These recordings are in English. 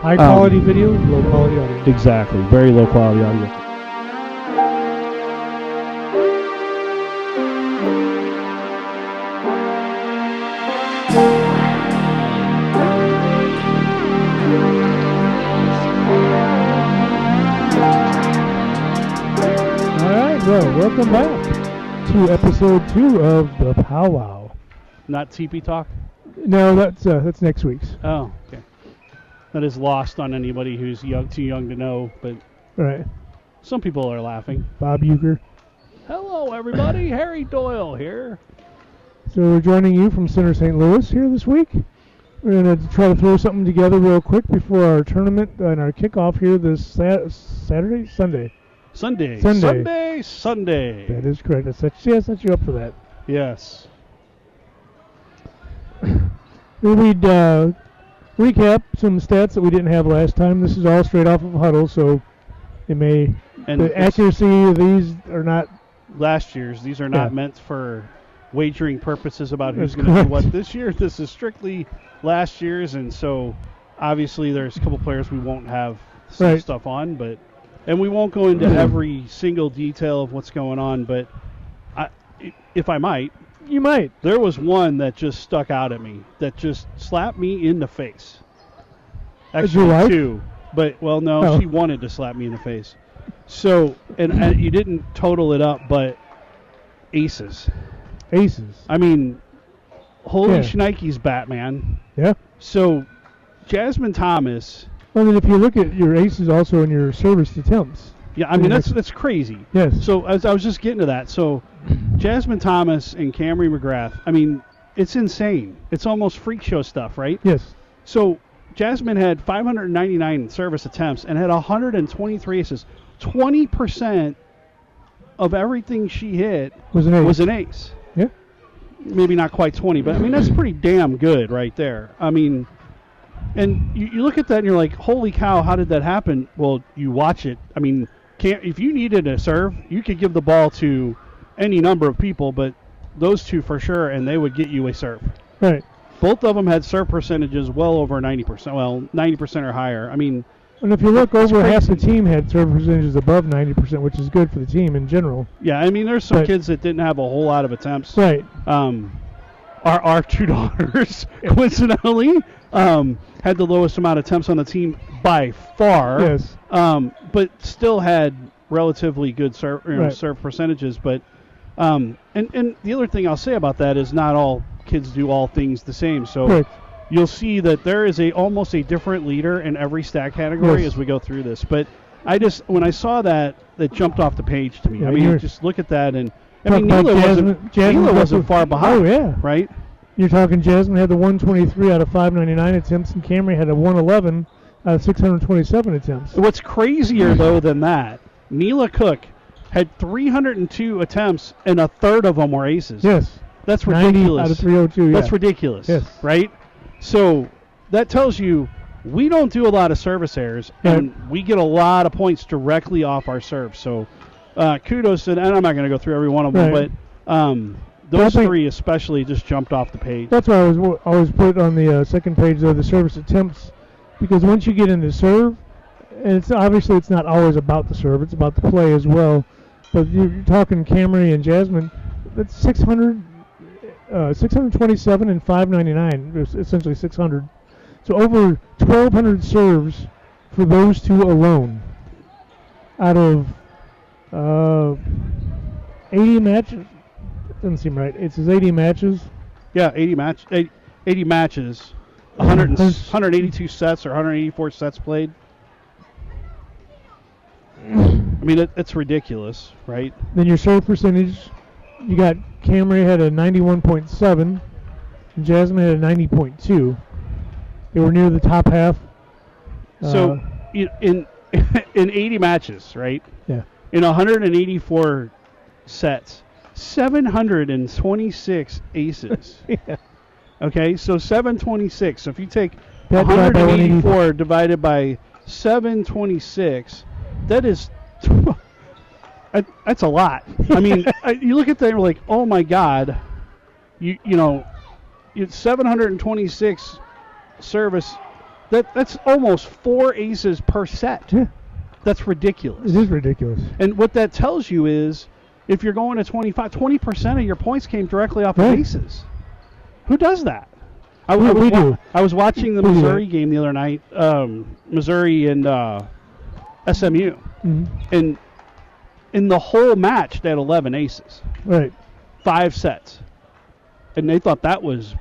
High quality video, low quality audio. Exactly. Very low quality audio. All right, well, welcome back to episode 2 of the PAO. Not TP Talk? No, that's next week's. Oh, okay. That is lost on anybody who's too young to know, but All right. some people are laughing. Bob Euchre. Hello, everybody. Harry Doyle here. So we're joining you from Center St. Louis here this week. We're going to try to throw something together real quick before our tournament and our kickoff here this Saturday? Sunday. Sunday. That is correct. I set you up for that. Yes. We'd recap some stats that we didn't have last time. This is all straight off of Huddle, so the accuracy of these are not last year's. These are not meant for wagering purposes about who's That's going to do correct. what this year. This is strictly last year's, and so obviously there's a couple players we won't have some Right. stuff on, and we won't go into every single detail of what's going on, but if I might, You might. there was one that just stuck out at me, that just slapped me in the face. Is your Actually, wife? two. But, well, no, Oh. she wanted to slap me in the face. So, and you didn't total it up, but aces. Aces. I mean, holy Yeah. shnikes, Batman. Yeah. So, Jasmine Thomas, Well, then if you look at your aces also in your service attempts. yeah, I mean, that's crazy. Yes. So, as I was just getting to that, so Jasmine Thomas and Camry McGrath, I mean, it's insane. It's almost freak show stuff, right? Yes. So Jasmine had 599 service attempts and had 123 aces. 20% of everything she hit Was an ace. Yeah. Maybe not quite 20, but I mean, that's pretty damn good right there. I mean, and you look at that and you're like, holy cow, how did that happen? Well, you watch it. I mean, if you needed a serve, you could give the ball to any number of people, but those two for sure, and they would get you a serve. Right. Both of them had serve percentages well over 90%. Well, 90% or higher. I mean, And if you look over, half the crazy. team had serve percentages above 90%, which is good for the team in general. yeah, I mean, there's some But- kids that didn't have a whole lot of attempts. Right. Our two daughters, coincidentally, had the lowest amount of attempts on the team by far. Yes. But still had relatively good serve Right. percentages. But and the other thing I'll say about that is not all kids do all things the same. So Correct. you'll see that there is almost a different leader in every stat category Yes. as we go through this. But when I saw that jumped off the page to me. Yeah, I mean, you're- just look at that, and I Talk mean, about Neela Jasmine wasn't far behind. Oh, yeah. Right? You're talking Jasmine had the 123 out of 599 attempts, and Camry had a 111 out of 627 attempts. What's crazier, though, than that, Neela Cook had 302 attempts, and a third of them were aces. Yes. That's 90 ridiculous. out of 302, That's yeah. ridiculous. Yes. Right? So that tells you we don't do a lot of service errors, and we get a lot of points directly off our serve. So kudos to, and I'm not going to go through every one of them, Right. but those three especially just jumped off the page. That's why I always put on the second page of the service attempts, because once you get into serve, and it's not always about the serve, it's about the play as well. But you're talking Camry and Jasmine, that's 627 and 599, essentially 600. So over 1,200 serves for those two alone out of 80 matches. Doesn't seem right. It says 80 matches. Yeah, 80 matches, 182 sets or 184 sets played. I mean, it's ridiculous, right? Then your serve percentage, you got Camry had a 91.7, and Jasmine had a 90.2. They were near the top half. So in 80 matches, right? Yeah. In 184 sets, 726 aces. Yeah. Okay, so 726. So if you take That divided by 184 divided by 726, that is that's a lot. I mean, you look at that and you're like, oh my God, you know, it's 726 service That's almost 4 aces per set. Yeah. That's ridiculous. It is ridiculous. And what that tells you is, if you're going to 20% of your points came directly off Right. of aces. Who does that? We do. I was watching the We do Missouri that. game the other night, Missouri and SMU, Mhm. and in the whole match they had 11 aces, Right. 5 sets, and they thought that was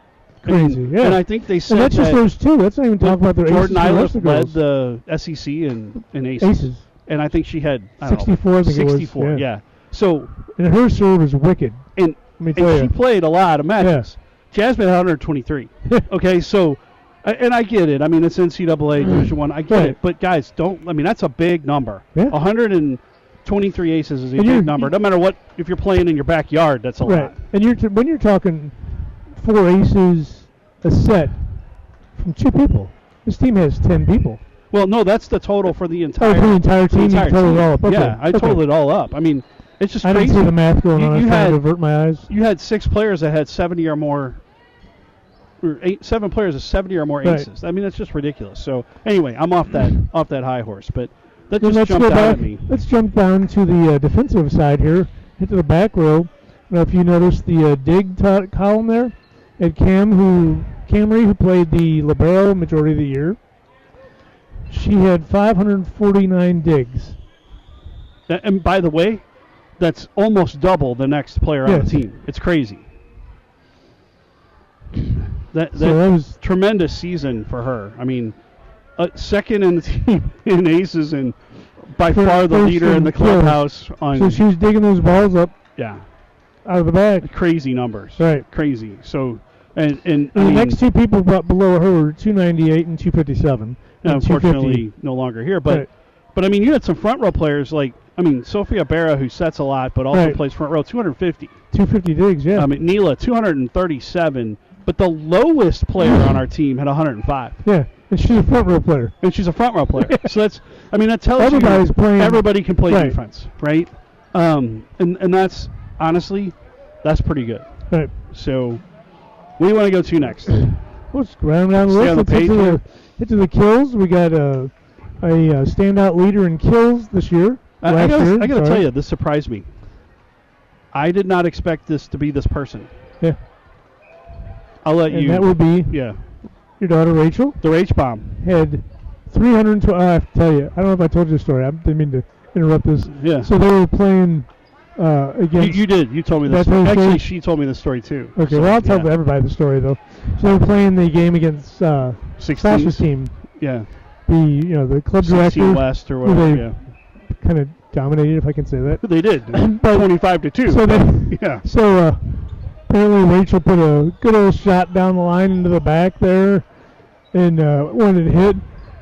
Crazy. And, Yeah. and I think they said And that's just that those two. That's not even talking about their Jordan aces. Eilish The led rest of the the SEC in aces. girls. Aces. And I think she had I don't 64, know, I think it was, 64, yeah. yeah. So And her serve is wicked. and Let me tell and she you. played a lot of matches. Jasmine had 123. Okay, so and I get it. I mean, it's NCAA Division One. I get Right. it. But guys, don't. I mean, that's a big number. Yeah. 123 aces is a And big you're- number. No matter what, if you're playing in your backyard, that's a Right. lot. And when you're talking 4 aces a set from 2 people, this team has 10 people. Well, no, that's the total for the entire. For the entire team, you totaled it all up. Okay. Yeah, I Okay. totaled it all up. I mean, it's just I crazy. didn't see the math going on. I was You trying had to avert my eyes. you had 6 players that had 70 or more. Or 7 players with 70 or more Right. aces. I mean, that's just ridiculous. So anyway, I'm off that high horse, but that Then just let's jumped go out back. at me. Let's jump down to the defensive side here. Hit to the back row. I don't know if you noticed the dig column there. At Camry, who played the libero majority of the year. She had 549 digs. And by the way, that's almost double the next player on Yes. the team. It's crazy. That So that was tremendous season for her. I mean, second in the team in aces and by far the first leader in in the kills. clubhouse. so she was digging those balls up Yeah, out of the bag. crazy numbers. Right. Crazy. So and And I the mean, next 2 people below her were 298 and 257. And unfortunately 250. no longer here. But Right. but I mean, you had some front row players like Sophia Berra, who sets a lot, but also Right. plays front row, 250. 250 digs, yeah. Neela, 237. But the lowest player on our team had 105. Yeah, and she's a front row player. And she's a front row player. So that tells Everybody's you playing- everybody can play right. defense, right? And that's, honestly, that's pretty good. Right. So what do you want to go to next? Let's round down the Stay list. on the Let's hit page to here. hit to the kills. We got a standout leader in kills this year. I last year, got to sorry. tell you, this surprised me. I did not expect this to be this person. Yeah. I'll let And you. that would be Yeah. your daughter Rachel. The H bomb. Had 312. I have to tell you, I don't know if I told you the story. I didn't mean to interrupt this. Yeah. So they were playing against. You did. You told me Did I this. tell you the Actually, story? she told me the story too. Okay, So, well I'll tell yeah. everybody the story though. So they were playing the game against 16s. Sasha's team. Yeah. The club 16 director West or who whatever. they Yeah. kind of dominated, if I can say that. They did. But- 25-2. So they, yeah. So apparently Rachel put a good old shot down the line into the back there, and when it hit,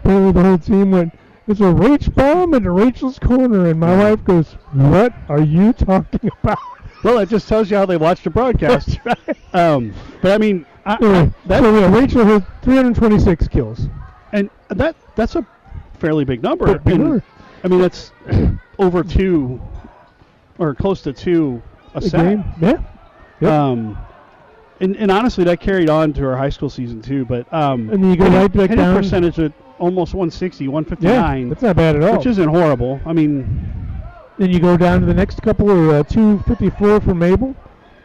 apparently the whole team went, "It's a Rach bomb into Rachel's corner," and my wife goes, "What are you talking about?" Well, it just tells you how they watch the broadcast. But I mean, Anyway, that so yeah, Rachel has 326 kills. and that's a fairly big number. Big And, number. I mean, that's over 2 or close to 2 a A set. game, yeah. Yep. And honestly, that carried on to our high school season too. But And then you go right back hitting down. percentage at almost 160, Yeah, 159, that's not bad at all. which isn't horrible. I mean, Then you go down to the next couple are 254 for Mabel,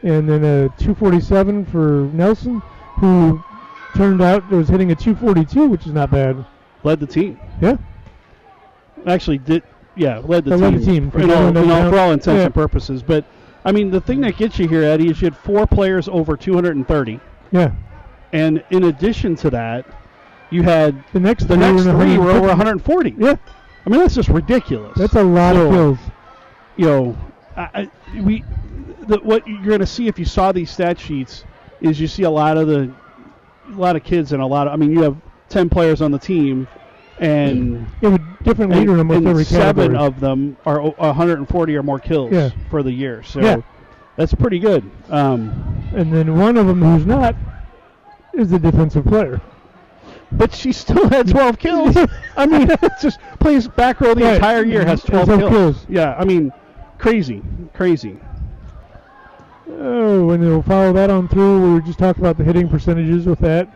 and then 247 for Nelson, who turned out was hitting a 242, which is not bad. led the team. Yeah. Actually, led the They team. led the team. For all intents Yeah. and purposes. But I mean, the thing that gets you here, Eddie, is you had 4 players over 230, Yeah. and in addition to that, you had The next the next were 3 were over 150. 140. Yeah. I mean, that's just ridiculous. That's a lot So, of kills. You know, what you're going to see if you saw these stat sheets is you see a lot of kids and I mean, you have 10 players on the team, and You have a different leader in almost and every 7 category. of them are 140 or more kills Yeah. for the year. So Yeah. that's pretty good. And then one of them who's not is the defensive player. But she still had 12 kills. I mean, it's just plays back row the Right. entire year, has 12 12 kills. kills. Yeah, I mean, crazy. Oh, and we'll follow that on through. We were just talking about the hitting percentages with that.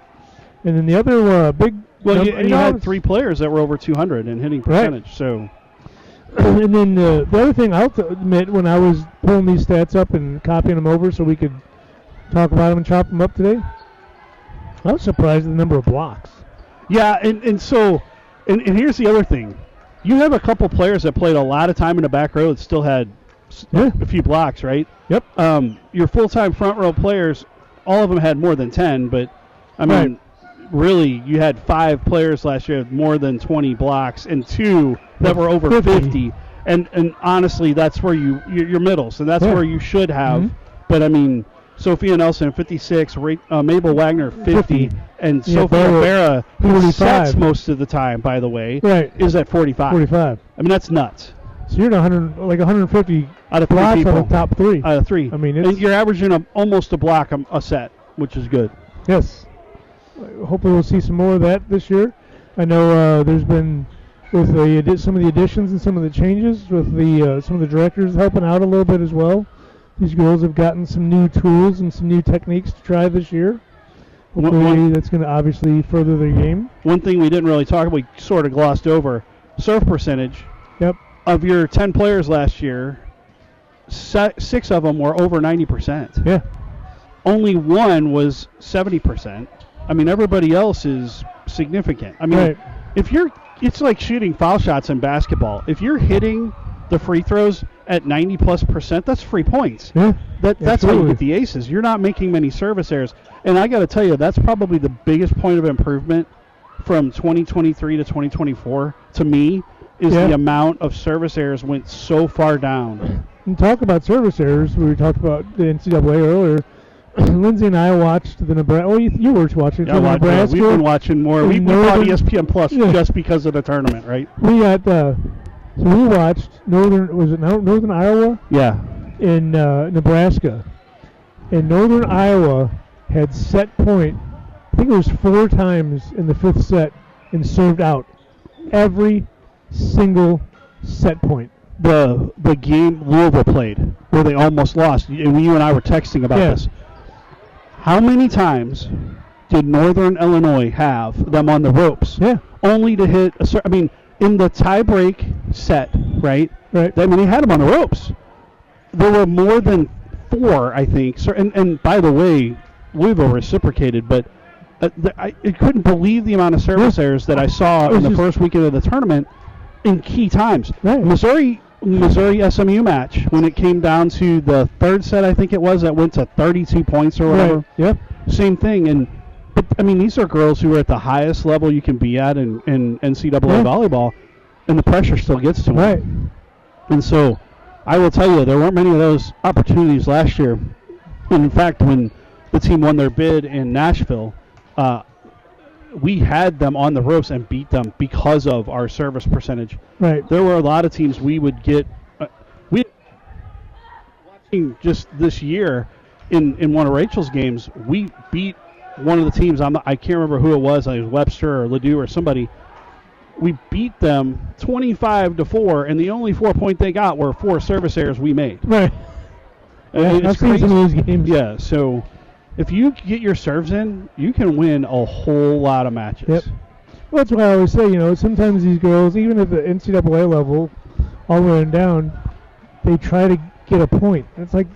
And then the other big Well, Nope, you had 3 players that were over 200 in hitting percentage. Right. So, And then the other thing I'll admit, when I was pulling these stats up and copying them over so we could talk about them and chop them up today, I was surprised at the number of blocks. yeah, and here's the other thing. You have a couple players that played a lot of time in the back row that still had a few blocks, right? Yep. Your full-time front row players, all of them had more than 10, but, I mean, really, you had 5 players last year with more than 20 blocks and 2 that were over 50. And honestly, that's where you're middles, and that's where you should have. Mm-hmm. But, I mean, Sophia Nelson, 56, Mabel Wagner, 50, and Sophia Rivera, who sets most of the time, by the way, is at 45. 45. I mean, that's nuts. So you're at 150 out of 3 blocks people. out of the top 3. Out of 3. I mean, and you're averaging almost a block a set, which is good. Yes. Hopefully we'll see some more of that this year. I know there's been, with some of the additions and some of the changes, with some of the directors helping out a little bit as well. These girls have gotten some new tools and some new techniques to try this year. Hopefully that's going to obviously further their game. One thing we didn't really talk about, we sort of glossed over, serve percentage. Yep. Of your 10 players last year, 6 of them were over 90%. Yeah. Only 1 was 70%. I mean, everybody else is significant. I mean, it's like shooting foul shots in basketball. If you're hitting the free throws at 90+%, that's free points. Yeah. That's how you get the aces. You're not making many service errors. And I got to tell you, that's probably the biggest point of improvement from 2023 to 2024 to me, is the amount of service errors went so far down. And talk about service errors. We talked about the NCAA earlier. Lindsay and I watched the Nebraska. Oh, you were watching Nebraska. Yeah, we've been watching more. We bought ESPN Plus just because of the tournament, right? We got so we watched Northern Iowa? Yeah. In Nebraska. And Northern Iowa had set point, I think it was 4 times in the 5th set, and served out every single set point. The game Louisville played, where they almost lost, and you and I were texting about this. How many times did Northern Illinois have them on the ropes? Yeah. Only to hit I mean, in the tie-break set, right? Right. I mean, they had them on the ropes. There were more than 4, I think. And by the way, Louisville reciprocated, but I couldn't believe the amount of service errors that I saw in the first weekend of the tournament in key times. Right. Missouri SMU match, when it came down to the 3rd set, I think it was, that went to 32 points or whatever. Right. Yep. Same thing. But I mean, these are girls who are at the highest level you can be at in NCAA volleyball, and the pressure still gets to them. Right. And so I will tell you, there weren't many of those opportunities last year. And in fact, when the team won their bid in Nashville, we had them on the ropes and beat them because of our service percentage. Right. There were a lot of teams we would get. Watching just this year in one of Rachel's games, we beat one of the teams. I can't remember who it was. It was Webster or Ladue or somebody. We beat them 25-4, and the only 4-point they got were 4 service errors we made. Right. I've seen some of those games. Yeah, so if you get your serves in, you can win a whole lot of matches. Yep. Well, that's why I always say, sometimes these girls, even at the NCAA level, all the way down, they try to get a point. And it's like,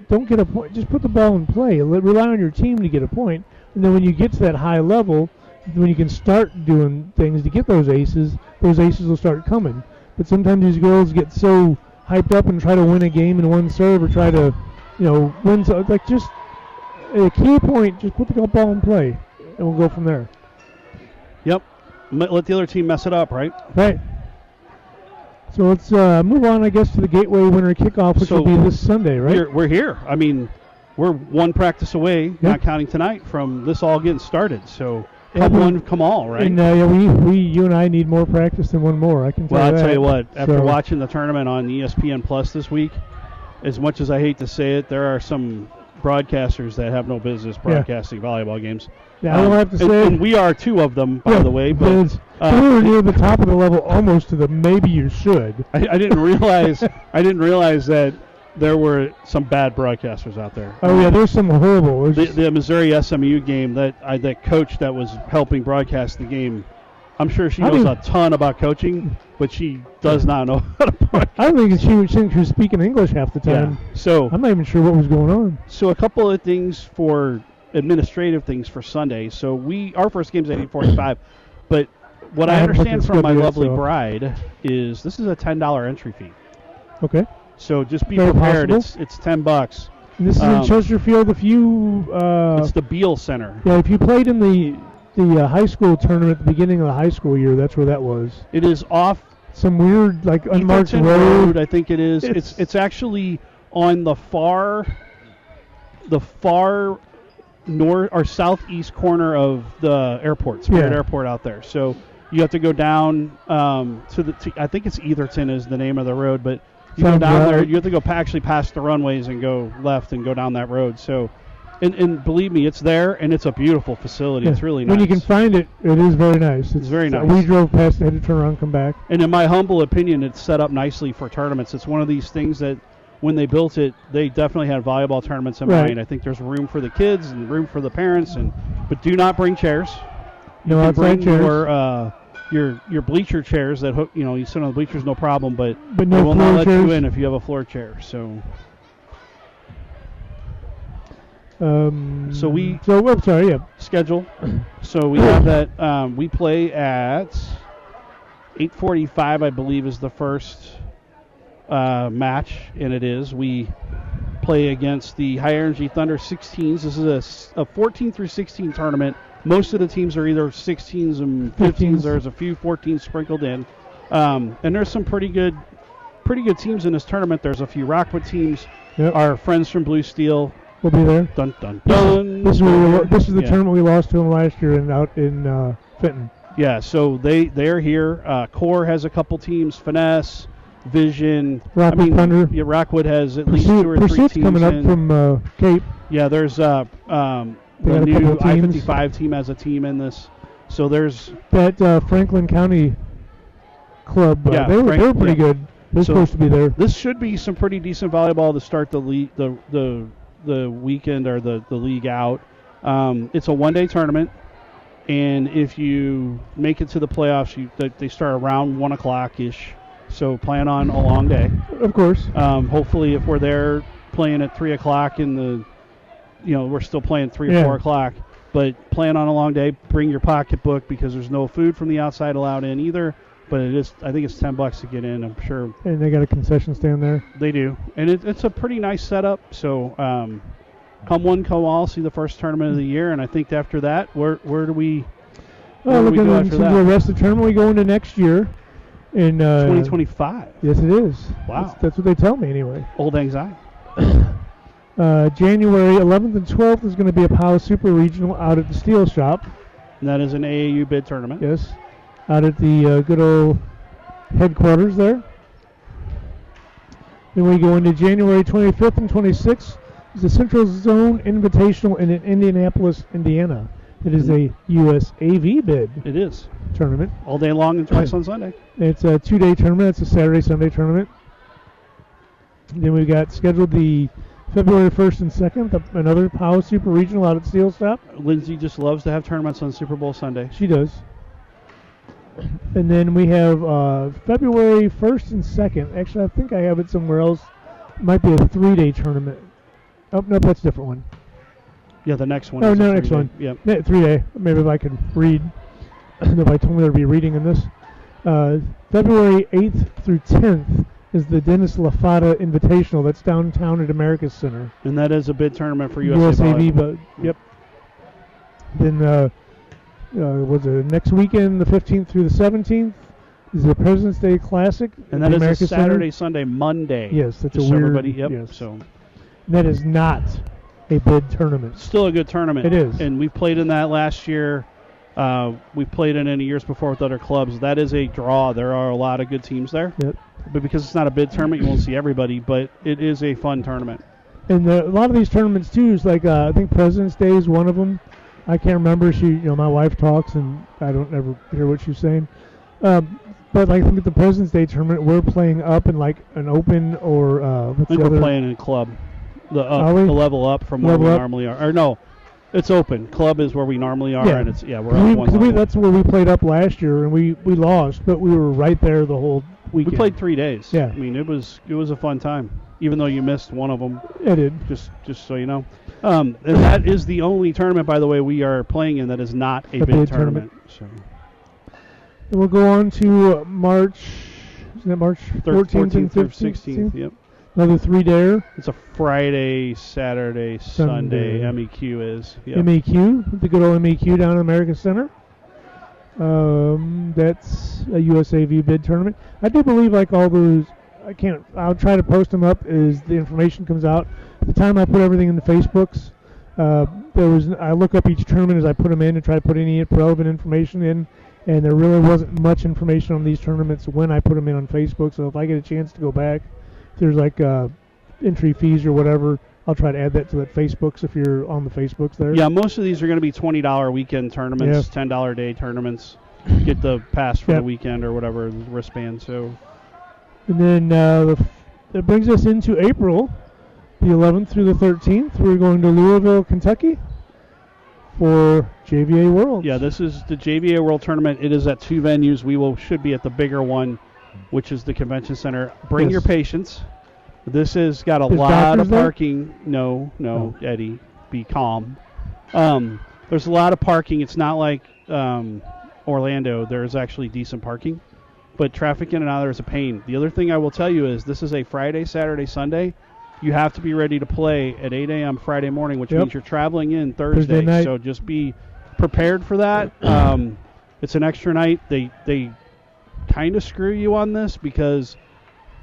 don't get a point. Just put the ball in play. Rely on your team to get a point. And then when you get to that high level, when you can start doing things to get those aces will start coming. But sometimes these girls get so hyped up and try to win a game in one serve or try to, win. So, like, just a key point, just put the ball in play, and we'll go from there. Yep. Let the other team mess it up, right? Right. So let's move on, I guess, to the Gateway Winter Kickoff, which will be this Sunday, right? We're here. I mean, we're one practice away, not counting tonight, from this all getting started. So come one, come all, right? And you and I need more practice than one more. I can tell you that. Well, I'll tell you what. After watching the tournament on ESPN Plus this week, as much as I hate to say it, there are some broadcasters that have no business broadcasting volleyball games. Yeah, I don't have to say. And we are 2 of them, by the way. But we were near the top of the level, almost to the maybe you should. I didn't realize. I didn't realize that there were some bad broadcasters out there. Oh yeah, there's some horrible. The Missouri SMU game that coach that was helping broadcast the game, I'm sure she knows a ton about coaching, but she does not know how to broadcast. I don't think she was speaking English half the time. Yeah. So I'm not even sure what was going on. So a couple of things for administrative things for Sunday. So our first game's at 8:45, but what I understand from my lovely bride is this is a $10 entry fee. Okay. So just be Very prepared. possible. It's $10. And this is in Chesterfield. If you it's the Beal Center. Yeah, if you played in the high school tournament at the beginning of the high school year, that's where that was. It is off some weird unmarked Etherton road. I think it is. It's actually on the far north or southeast corner of the airport, Spirit Airport out there. So you have to go down to I think it's Etherton is the name of the road, but you go down there. You have to go actually past the runways and go left and go down that road. So, and believe me, it's there and it's a beautiful facility. Yeah. It's really nice. When you can find it, it is very nice. It's very nice. We drove past, had to turn around, come back. And in my humble opinion, it's set up nicely for tournaments. It's one of these things that when they built it, they definitely had volleyball tournaments in mind. I think there's room for the kids and room for the parents, but do not bring chairs. No outside chairs. Your bleacher chairs that hook, you sit on the bleachers, no problem, but no they will not let chairs. you in if you have a floor chair. So I'm sorry, yeah. Schedule. So we have that. We play at 8:45, I believe, is the first match, and it is. We play against the High Energy Thunder 16s. This is a 14 through 16 tournament. Most of the teams are either 16s and 15s. There's a few 14s sprinkled in, and there's some pretty good teams in this tournament. There's a few Rockwood teams. Yep. Our friends from Blue Steel will be there. Dun dun dun. This is the tournament we lost to them last year out in Fenton. Yeah, so they're here. Core has a couple teams. Finesse, Vision. Rockwood Thunder. Yeah, Rockwood has at least 2 or 3 Pursuit's teams coming up from Cape. Yeah, there's the new I-55 team has a team in this. So there's that Franklin County club. They were pretty good. They're supposed to be there. This should be some pretty decent volleyball to start the league, the weekend or the league out. It's a one-day tournament, and if you make it to the playoffs, they start around 1 o'clock ish. So plan on a long day. Of course. Hopefully, if we're there playing at 3 o'clock we're still playing 3 or 4 o'clock, but plan on a long day. Bring your pocketbook because there's no food from the outside allowed in either. But I think it's $10 to get in, I'm sure. And they got a concession stand there. They do, and it's a pretty nice setup. So come one, come all. See the first tournament of the year, and I think after that, where do we? Looking into the rest of the tournament, we go into next year. In 2025. Yes, it is. Wow. That's what they tell me anyway. Old anxiety. January 11th and 12th is going to be a PAO Super Regional out at the Steel Shop. And that is an AAU bid tournament. Yes. Out at the good old headquarters there. Then we go into January 25th and 26th is the Central Zone Invitational in Indianapolis, Indiana. It is a USAV bid. It is. Tournament. All day long and twice on Sunday. It's a 2-day tournament. It's a Saturday-Sunday tournament. Then we've got scheduled the February 1st and 2nd, another PAO Super Regional out at Steel Shop. Lindsay just loves to have tournaments on Super Bowl Sunday. She does. And then we have February 1st and 2nd. Actually, I think I have it somewhere else. It might be a 3-day tournament. Oh, no, that's a different one. Yeah, the next one. Oh, no, next one. Yep. 3-day. Maybe if I could read. Nobody told me there'd be reading in this. February 8th through 10th is the Dennis LaFata Invitational. That's downtown at America's Center. And that is a bid tournament for USAV. But yep. Then was it next weekend, the 15th through the 17th, is the President's Day Classic. And that is a Saturday, Sunday, Monday. Yes, that's just a weird. Everybody, yep. Yes. So that is not a bid tournament. Still a good tournament. It is. And we played in that last year. We played in the years before with other clubs. That is a draw. There are a lot of good teams there. Yep. But because it's not a bid tournament, you won't see everybody. But it is a fun tournament. And a lot of these tournaments too is like I think President's Day is one of them. I can't remember. My wife talks and I don't ever hear what she's saying. But like, I think at the President's Day tournament, we're playing up in like an open or what's I think the other? we're playing in club. The Are we? level up from where Level we up? normally are. Or no, it's open. Club is where we normally are, and it's we're up one Because level. that's where we played up last year, and we lost, but we were right there the whole weekend. We played 3 days. Yeah. I mean, it was a fun time, even though you missed one of them. It did. Just so you know. And that is the only tournament, by the way, we are playing in that is not a bid tournament. So. And we'll go on to March. Isn't it March 14th and 16th? Yep. Another 3-dayer. It's a Friday, Saturday, Sunday. MEQ is. Yep. MEQ, the good old MEQ down in American Center. That's a USAV bid tournament. I do believe, like all those, I'll try to post them up as the information comes out. At the time I put everything in the Facebooks, I look up each tournament as I put them in and try to put any relevant information in, and there really wasn't much information on these tournaments when I put them in on Facebook. So if I get a chance to go back, if there's like entry fees or whatever, I'll try to add that to that Facebooks if you're on the Facebooks there. Yeah, most of these are going to be $20 weekend tournaments, $10 day tournaments. Get the pass for the weekend or whatever, wristband. So. And then that brings us into April, the 11th through the 13th. We're going to Louisville, Kentucky for JVA World. Yeah, this is the JVA World Tournament. It is at 2 venues. We should be at the bigger one, which is the Convention Center. Bring your patients. This has got a lot of parking. No, Eddie, be calm. There's a lot of parking. It's not like Orlando. There's actually decent parking, but traffic in and out there is a pain. The other thing I will tell you is this is a Friday, Saturday, Sunday. You have to be ready to play at 8 a.m. Friday morning, which means you're traveling in Thursday night. So just be prepared for that. It's an extra night. They kind of screw you on this because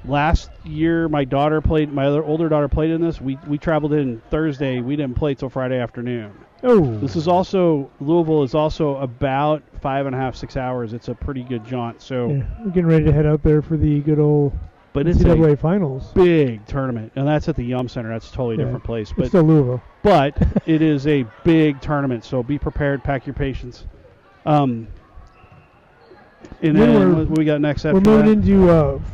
last year my other older daughter played in this. We traveled in Thursday. We didn't play till Friday afternoon. Oh. This is Louisville is also about 5.5, 6 hours. It's a pretty good jaunt. So we're getting ready to head out there for the good old NCAA finals. Big tournament, and that's at the Yum Center. That's a totally different place. But it's still Louisville. But it is a big tournament, so be prepared. Pack your patience. And then what we got next after that? We're moving into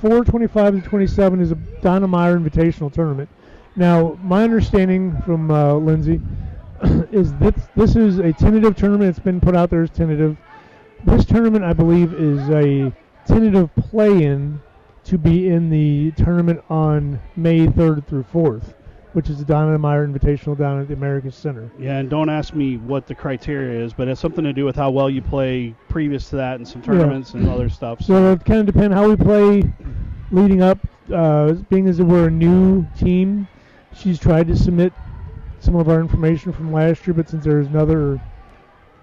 4/25 to 27 is a Donna Meyer Invitational tournament. Now, my understanding from Lindsay is that this is a tentative tournament. It's been put out there as tentative. This tournament, I believe, is a tentative play-in to be in the tournament on May 3rd through 4th, which is the Donna Meyer Invitational down at the American Center. Yeah, and don't ask me what the criteria is, but it's something to do with how well you play previous to that and some tournaments and other stuff. So it kind of depends how we play leading up. Being as we're a new team, she's tried to submit some of our information from last year, but since there's another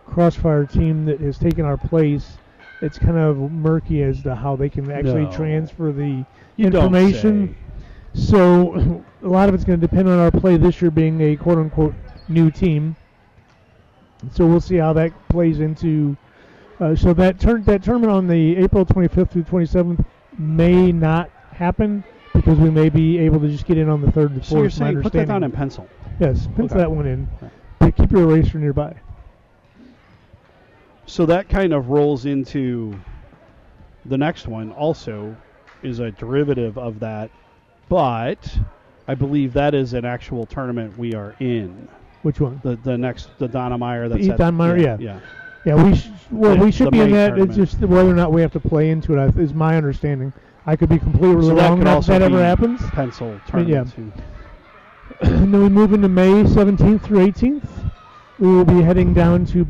Crossfire team that has taken our place, it's kind of murky as to how they can actually transfer the information. So a lot of it's going to depend on our play this year being a quote-unquote new team. So we'll see how that plays into. So that tournament on the April 25th through 27th may not happen because we may be able to just get in on the 3rd and 4th. So you're saying put that down in pencil. Yes, pencil that one in. But keep your eraser nearby. So that kind of rolls into the next one. Also, is a derivative of that. But I believe that is an actual tournament we are in. Which one? The next, the Donna Meyer. That's the Donna Meyer, yeah. Yeah, we should be in that. Tournament. It's just whether or not we have to play into it is my understanding. I could be completely so wrong if that ever happens. Pencil tournament. And then we move into May 17th through 18th. We will be heading down to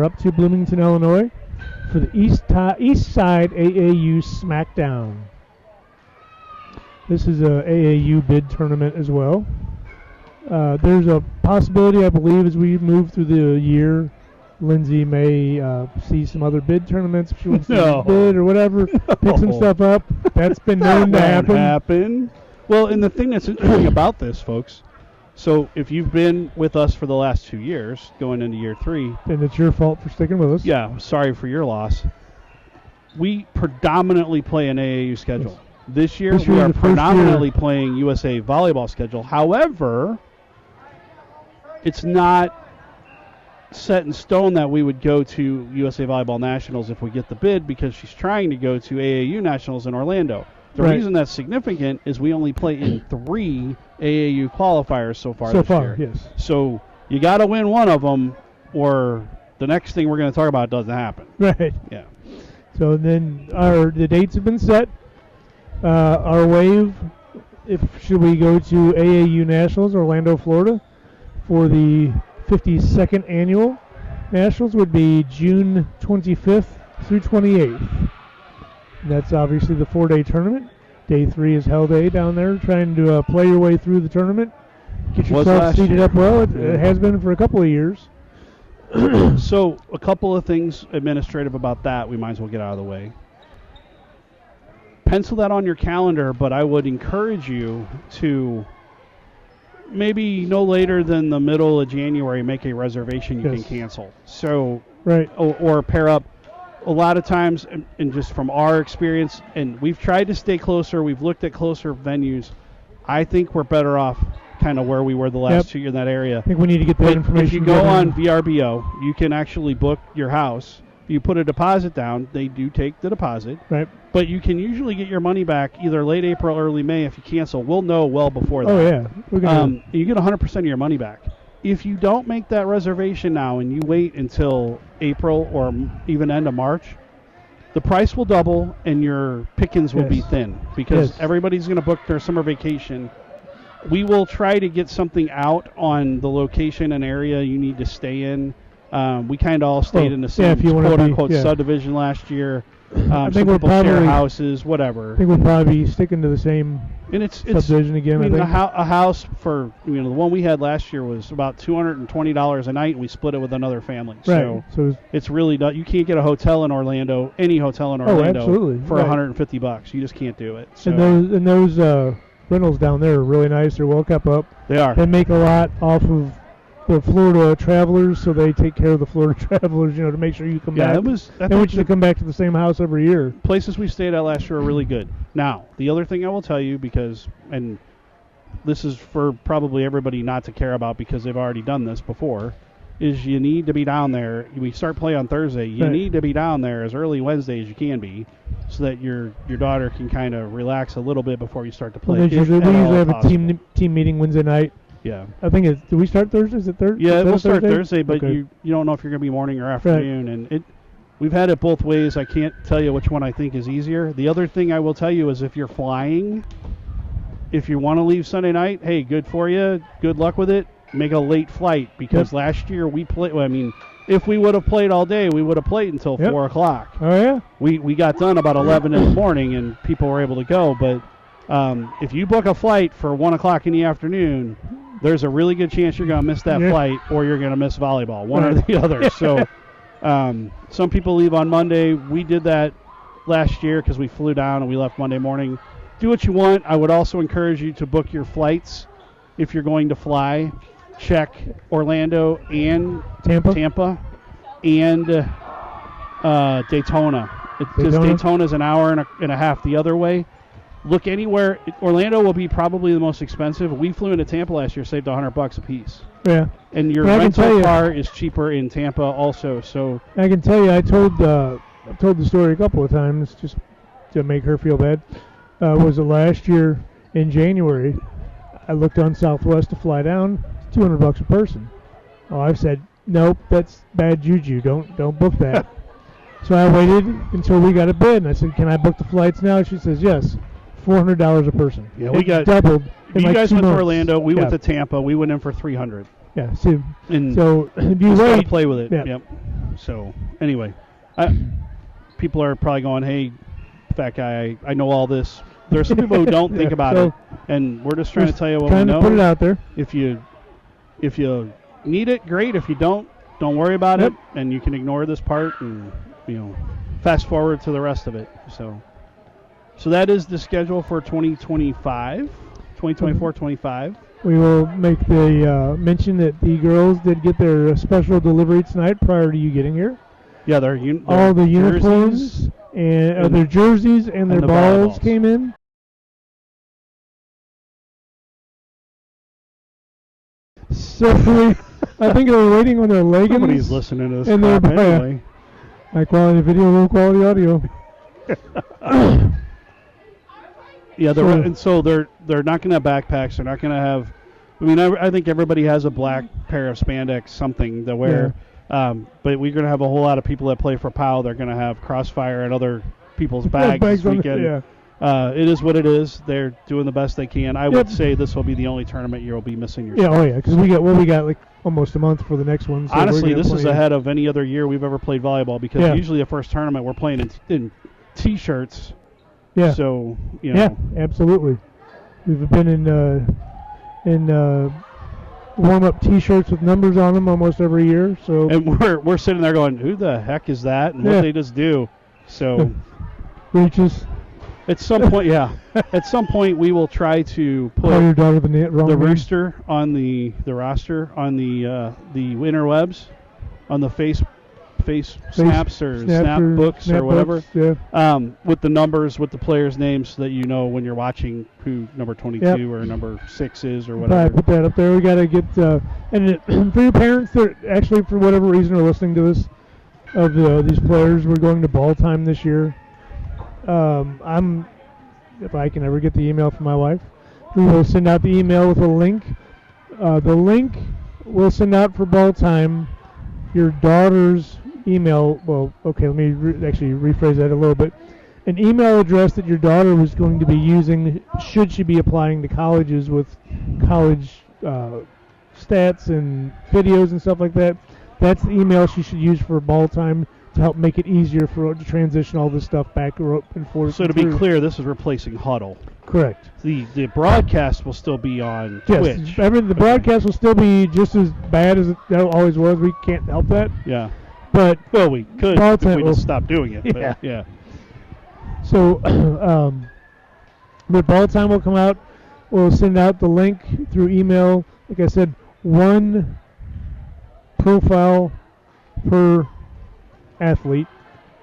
up to Bloomington, Illinois, for the East Side AAU Smackdown. This is a AAU bid tournament as well. There's a possibility, I believe, as we move through the year, Lindsay may see some other bid tournaments if she wants to bid or whatever, pick some stuff up. That's been known to happen. Well, and the thing that's interesting about this, folks, so if you've been with us for the last 2 years, going into year 3, then it's your fault for sticking with us. Yeah, sorry for your loss. We predominantly play an AAU schedule. This year we are predominantly playing USA volleyball schedule. However, it's not set in stone that we would go to USA Volleyball Nationals if we get the bid, because she's trying to go to AAU Nationals in Orlando. The Right. reason that's significant is we only play in 3 AAU qualifiers so far So this far, year. yes. So you got to win one of them, or the next thing we're going to talk about doesn't happen. Right. Yeah. So then the dates have been set. Our wave, should we go to AAU Nationals, Orlando, Florida, for the 52nd annual Nationals, would be June 25th through 28th. That's obviously the 4-day tournament. Day 3 is Hell Day down there, trying to play your way through the tournament. Get Was yourself last seated year. up well. It has been for a couple of years. So a couple of things administrative about that we might as well get out of the way. Pencil that on your calendar, but I would encourage you to maybe no later than the middle of January make a reservation you Yes. can cancel. So Right. or pair up. A lot of times, and just from our experience, and we've tried to stay closer, we've looked at closer venues, I think we're better off kind of where we were the last Yep. 2 years in that area. I think we need to get that But information. if you go together. on VRBO, you can actually book your house. You put a deposit down. They do take the deposit. Right. But you can usually get your money back either late April, early May if you cancel. We'll know well before that. Oh, yeah. We're gonna, You get 100% of your money back. If you don't make that reservation now and you wait until April or even end of March, the price will double and your pickings will be Yes. thin, because Yes. everybody's going to book their summer vacation. We will try to get something out on the location and area you need to stay in. We kind of all stayed in the same if you wanna quote-unquote be, yeah. subdivision last year. I Some think we'll people share probably- houses, whatever. I think we'll probably be sticking to the same And it's subdivision again. I mean, think. a house for the one we had last year was about $220 a night, and we split it with another family. Right. So It's really not. You can't get a hotel in Orlando, any hotel in Orlando, absolutely. for Right. $150. You just can't do it. So and those rentals down there are really nice. They're well kept up. they are. They make a lot off of the Florida travelers, so they take care of the Florida travelers, to make sure you come Yeah, back. that was. I They want think you to come back to the same house every year. places we stayed at last year are really good. Now, the other thing I will tell you, and this is for probably everybody not to care about because they've already done this before, is you need to be down there. We start play on Thursday. You Right. need to be down there as early Wednesday as you can be, so that your daughter can kind of relax a little bit before you start to play. Well, we if usually at all have a possible. team meeting Wednesday night. Yeah. I think it's. Do we start Thursday? Is it Thursday? Yeah, we'll start Thursday, but Okay. you don't know if you're going to be morning or afternoon, and we've had it both ways. I can't tell you which one I think is easier. The other thing I will tell you is if you're flying, if you want to leave Sunday night, hey, good for you. Good luck with it. Make a late flight, because Yep. last year we played. Well, I mean, if we would have played all day, we would have played until Yep. 4 o'clock. Oh yeah. We got done about 11 in the morning, and people were able to go. But if you book a flight for 1 o'clock in the afternoon, there's a really good chance you're going to miss that Yeah. flight, or you're going to miss volleyball, one or Right. the other. So some people leave on Monday. We did that last year because we flew down and we left Monday morning. Do what you want. I would also encourage you to book your flights if you're going to fly. Check Orlando and Tampa. and Daytona. Because Daytona? Daytona's an hour and a half the other way. Look anywhere. Orlando will be probably the most expensive. We flew into Tampa last year, saved $100 a piece. Yeah. And your Well, I can tell rental you- car is cheaper in Tampa also. So I can tell you, I've told the story a couple of times just to make her feel bad. Was it last year in January? I looked on Southwest to fly down, $200 a person. Oh, I've said nope, that's bad juju. Don't book that. So I waited until we got a bid, and I said, "Can I book the flights now?" She says, "Yes, $400 a person." Yeah, we It got- doubled. in you like guys 2 went to months. Orlando. We Yeah. went to Tampa. We went in for $300. Yeah. And So if you just gotta wait, play with it. Yeah. Yep. So anyway, people are probably going, "Hey, fat guy, I know all this." There's some people who don't think Yeah, about so it, and we're just trying to tell you what we trying to put it know. out there. If you need it, great. If you don't worry about Yep. it, and you can ignore this part and fast forward to the rest of it. So that is the schedule for 2024-25. We will make the mention that the girls did get their special delivery tonight prior to you getting here. Yeah, their All the jerseys. uniforms and and- their jerseys and their the balls volleyballs. came in. So I think they're waiting on their leggings. Nobody's listening to this and crap they're anyway. High quality video, low quality audio. Yeah, and so they're not going to have backpacks. They're not going to have. I mean, I think everybody has a black pair of spandex something to wear. Yeah. But we're going to have a whole lot of people that play for PAO. They're going to have Crossfire and other people's bags this weekend. It is what it is. They're doing the best they can. I would say this will be the only tournament you'll be missing your Yeah, because we got like almost a month for the next one. So honestly, this is ahead of any other year we've ever played volleyball because usually the first tournament we're playing in T-shirts. Yeah. So, you know. Yeah, absolutely. We've been in warm-up T-shirts with numbers on them almost every year. So. And we're sitting there going, who the heck is that? And what did they just do? So. Reaches. At some point, At some point, we will try to put your daughter the rooster on the roster on the interwebs, on the face snaps or snap books or whatever. With the numbers, with the players' names, so that you know when you're watching who number 22 or number 6 is or whatever. Right, put that up there. We got to get and for your parents that actually for whatever reason are listening to this of these players, we're going to ball time this year. If I can ever get the email from my wife, we will send out the email with a link. The link we'll send out for ball time. Your daughter's email. Well, okay, let me actually rephrase that a little bit. An email address that your daughter was going to be using should she be applying to colleges with college stats and videos and stuff like that. That's the email she should use for ball time to help make it easier for her to transition all this stuff back and forth. So to be clear, this is replacing Huddle. Correct. The broadcast will still be on Twitch. The broadcast will still be just as bad as it always was. We can't help that. Yeah. But we could if we just stopped doing it. But yeah. So the ball time will come out. We'll send out the link through email. Like I said, one profile per athlete,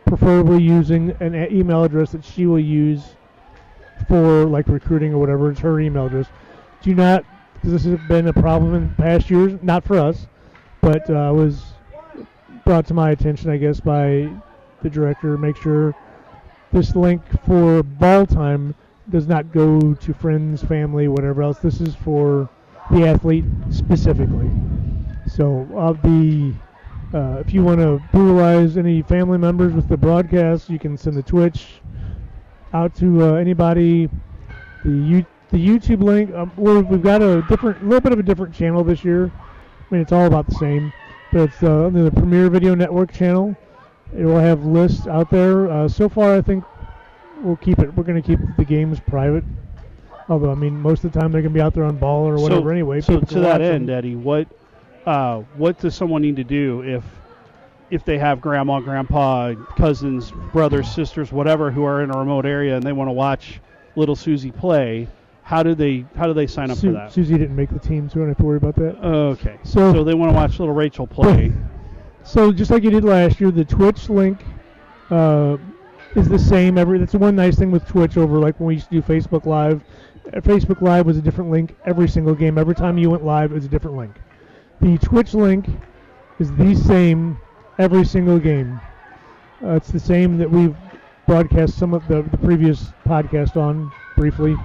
preferably using an email address that she will use for like recruiting or whatever. It's her email address. Do not, because this has been a problem in past years, not for us, but was brought to my attention, I guess, by the director. Make sure this link for ball time does not go to friends, family, whatever else. This is for the athlete specifically. So if you want to brutalize any family members with the broadcast, you can send the Twitch out to anybody. The YouTube link, we've got a little bit of a different channel this year. I mean, it's all about the same, but it's under the Premier Video Network channel. It will have lists out there. So far, I think we're going to keep the games private. Although, I mean, most of the time they're going to be out there on ball or whatever anyway. So to that end, Eddie, what does someone need to do if they have grandma, grandpa, cousins, brothers, sisters, whatever, who are in a remote area and they want to watch little Susie play? How do they sign up for that? Susie didn't make the team, so we don't have to worry about that. Okay. So they want to watch little Rachel play. So just like you did last year, the Twitch link is the same. That's the one nice thing with Twitch over like when we used to do Facebook Live. Facebook Live was a different link every single game. Every time you went live, it was a different link. The Twitch link is the same every single game. It's the same that we've broadcast some of the previous podcast on briefly.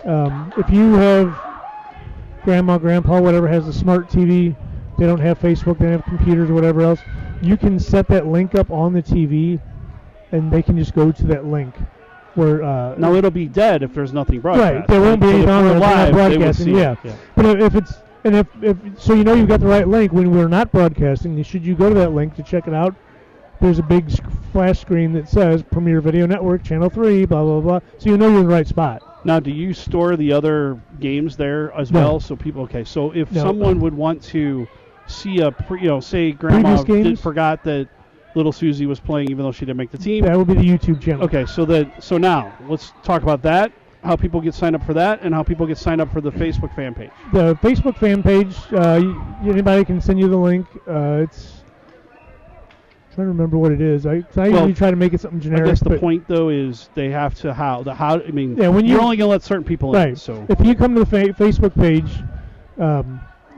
If you have grandma, grandpa, whatever, has a smart TV, they don't have Facebook, they don't have computers or whatever else, you can set that link up on the TV and they can just go to that link. Where now it'll be dead if there's nothing broadcast. Right, there won't be anything on live broadcasting. Yeah. But if it's if so, you know you've got the right link when we're not broadcasting. Should you go to that link to check it out? There's a big flash screen that says Premier Video Network Channel 3, blah blah blah. So you know you're in the right spot. Now, do you store the other games there as well? So people, so if someone would want to see say Grandma forgot that little Susie was playing even though she didn't make the team. That would be the YouTube channel. Okay, so now let's talk about that, how people get signed up for that, and how people get signed up for the Facebook fan page. The Facebook fan page, anybody can send you the link. It's I'm trying to remember what it is. I usually try to make it something generic. I guess the point though is they have to I mean, when you're only gonna let certain people in. So if you come to the Facebook page,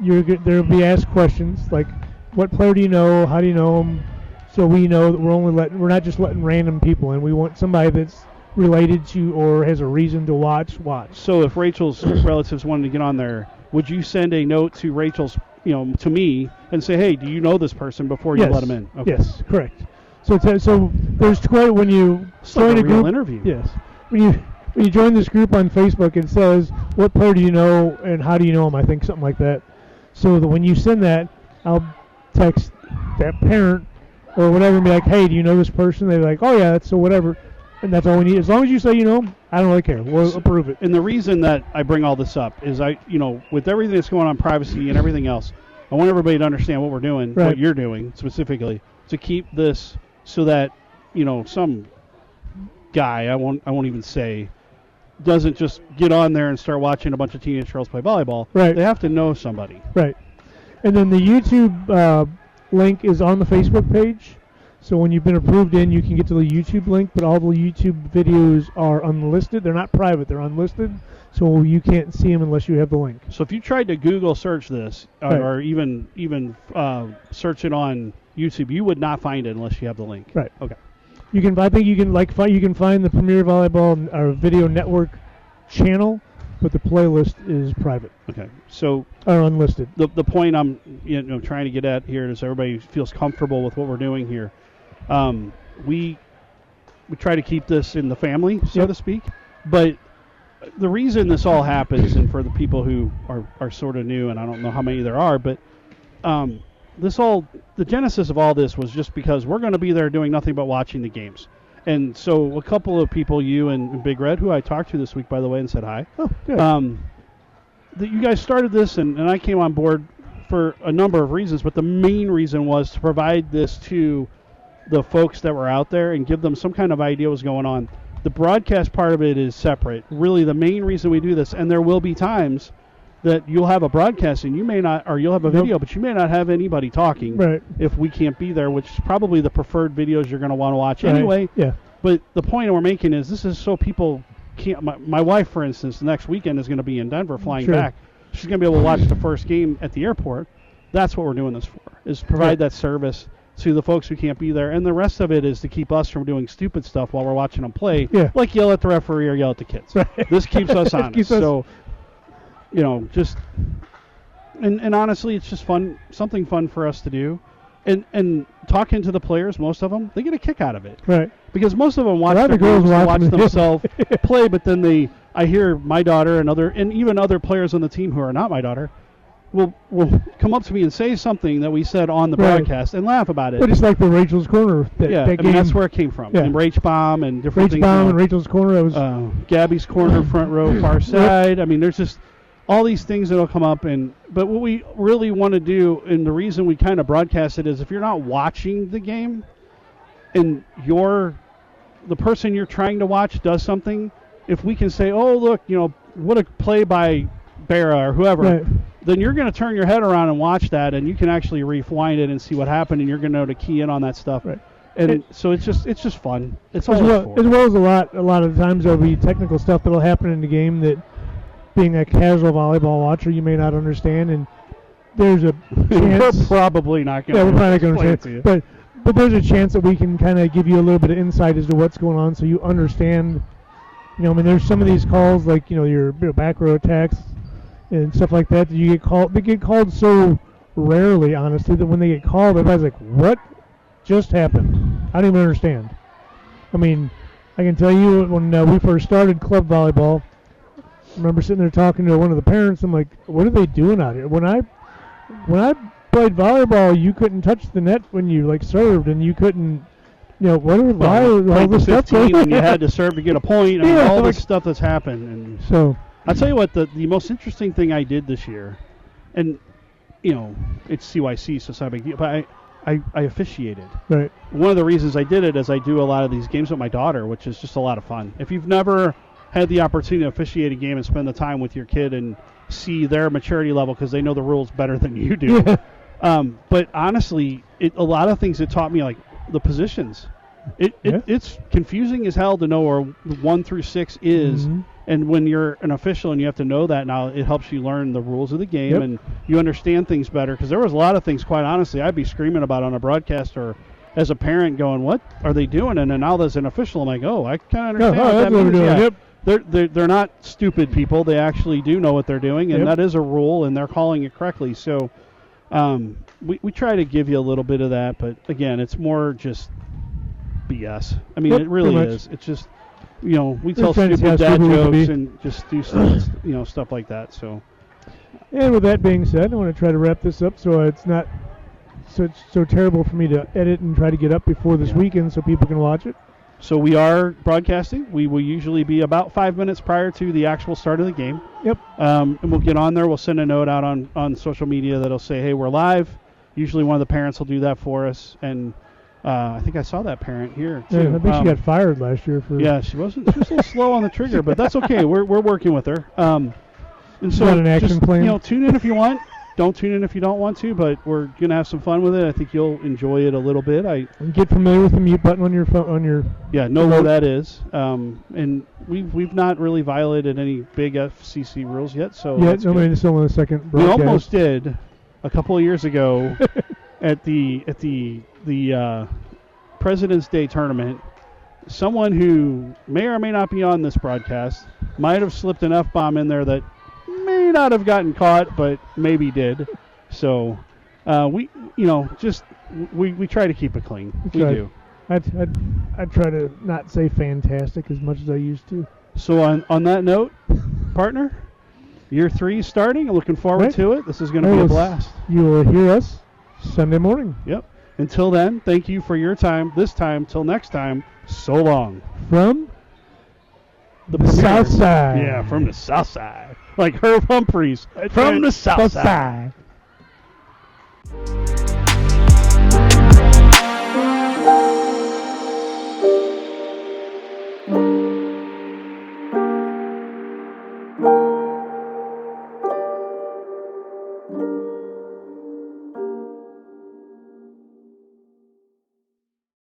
there'll be asked questions like, what player do you know? How do you know them? So we know that we're not just letting random people in. We want somebody that's related to or has a reason to watch. So if Rachel's relatives wanted to get on there, would you send a note to Rachel's, to me and say, hey, do you know this person before you let them in? Okay. Yes, correct. So there's quite when you join like a group real interview. Yes, when you join this group on Facebook, it says what player do you know and how do you know them? I think something like that. So that when you send that, I'll text that parent or whatever and be like, hey, do you know this person? They're like, oh yeah, that's so whatever. And that's all we need. As long as you say you know them, I don't really care. We'll approve it. And the reason that I bring all this up is with everything that's going on, privacy and everything else, I want everybody to understand what we're doing, right. what you're doing specifically, to keep this so that, some guy, I won't even say, doesn't just get on there and start watching a bunch of teenage girls play volleyball. Right. They have to know somebody. Right. And then the YouTube link is on the Facebook page. So when you've been approved in, you can get to the YouTube link, but all the YouTube videos are unlisted. They're not private. They're unlisted, so you can't see them unless you have the link. So if you tried to Google search this right. or even search it on YouTube, you would not find it unless you have the link. Right. Okay. I think you can find the Premier Volleyball or Video Network channel, but the playlist is private. Okay. So or unlisted. The point I'm trying to get at here is everybody feels comfortable with what we're doing here. We try to keep this in the family, so to speak. But the reason this all happens, and for the people who are sort of new, and I don't know how many there are, but the genesis of all this was just because we're going to be there doing nothing but watching the games. And so a couple of people, you and Big Red, who I talked to this week, by the way, and said hi. Oh, good. That you guys started this, and I came on board for a number of reasons, but the main reason was to provide this to the folks that were out there and give them some kind of idea what's going on. The broadcast part of it is separate. Really, the main reason we do this, and there will be times that you'll have a broadcast and you may not, or you'll have a video, but you may not have anybody talking right. if we can't be there, which is probably the preferred videos you're going to want to watch anyway. Yeah. But the point we're making is this is so people can't. My wife, for instance, next weekend is going to be in Denver flying back. She's going to be able to watch the first game at the airport. That's what we're doing this for, is provide that service to the folks who can't be there. And the rest of it is to keep us from doing stupid stuff while we're watching them play, like yell at the referee or yell at the kids. Right. This keeps us honest. So, just and honestly, it's just fun, something fun for us to do. And talking to the players, most of them, they get a kick out of it. Right. Because most of them watch their games, watch themselves play, but then I hear my daughter and even other players on the team who are not my daughter will come up to me and say something that we said on the broadcast and laugh about it. But it's like the Rachel's Corner. That game. That's where it came from. And Rach Bomb and different things. Rach Bomb and Rachel's Corner. That was Gabby's Corner, front row, far side. I mean, there's just all these things that will come up. But what we really want to do, and the reason we kind of broadcast it, is if you're not watching the game and the person you're trying to watch does something, if we can say, oh, look, what a play by Barra or whoever, then you're going to turn your head around and watch that, and you can actually rewind it and see what happened, and you're going to know to key in on that stuff. Right. And so it's just fun. It's as well as a lot of times there'll be technical stuff that'll happen in the game that, being a casual volleyball watcher, you may not understand, and there's a chance. We're probably not going to. Yeah, we're probably not going to understand. But there's a chance that we can kind of give you a little bit of insight as to what's going on, so you understand. There's some of these calls like your back row attacks and stuff like that you get called. They get called so rarely, honestly, that when they get called, everybody's like, "What just happened?" I don't even understand. I mean, I can tell you when we first started club volleyball, I remember sitting there talking to one of the parents. I'm like, "What are they doing out here?" When I played volleyball, you couldn't touch the net when you served, and you couldn't. Why all this stuff? And you had to serve to get a point. All this stuff that's happened. And so I'll tell you what, the most interesting thing I did this year, and it's CYC, so it's not a big deal, but I officiated. Right. One of the reasons I did it is I do a lot of these games with my daughter, which is just a lot of fun. If you've never had the opportunity to officiate a game and spend the time with your kid and see their maturity level because they know the rules better than you do. But honestly, a lot of things it taught me, like the positions. It's confusing as hell to know where 1 through 6 is And when you're an official and you have to know that now, it helps you learn the rules of the game Yep. and you understand things better. Because there was a lot of things, quite honestly, I'd be screaming about on a broadcast or as a parent going, what are they doing? And then now as an official, I'm like, oh, I kind of understand what that's that what we're means. doing. Yeah. Yep. They're not stupid people. They actually do know what they're doing, and Yep. that is a rule, and they're calling it correctly. So we try to give you a little bit of that, but again, it's more just BS. I mean, Yep, it really pretty much. is. It's just, we tell trying to see stupid how dad stupid we can jokes be. and just do stuff, stuff like that. So And with that being said, I want to try to wrap this up so it's not so terrible for me to edit and try to get up before this weekend so people can watch it. So we are broadcasting. We will usually be about 5 minutes prior to the actual start of the game. Yep. And we'll get on there. We'll send a note out on social media that'll say, hey, we're live. Usually one of the parents will do that for us. And I think I saw that parent here, too. Yeah, I think she got fired last year for. Yeah, she was a little slow on the trigger, but that's okay. We're working with her. And so Got an action just, plan? tune in if you want. Don't tune in if you don't want to, but we're going to have some fun with it. I think you'll enjoy it a little bit. And get familiar with the mute button on your phone, know where that is. And we've not really violated any big FCC rules yet. So Yeah, that's nobody good. still on the second We broadcast. almost did a couple of years ago at the President's Day tournament. Someone who may or may not be on this broadcast might have slipped an F-bomb in there that may not have gotten caught, but maybe did. So we try to keep it clean. We do. I'd try to not say fantastic as much as I used to. So on that note, partner, year 3 is starting. I'm looking forward Right. to it. This is going to be a blast. You will hear us Sunday morning. Yep. Until then, thank you for your time. This time, till next time, so long. From The the South Side. Yeah, from the South Side. Like Herb Humphreys. That's From right. the South Side. Side.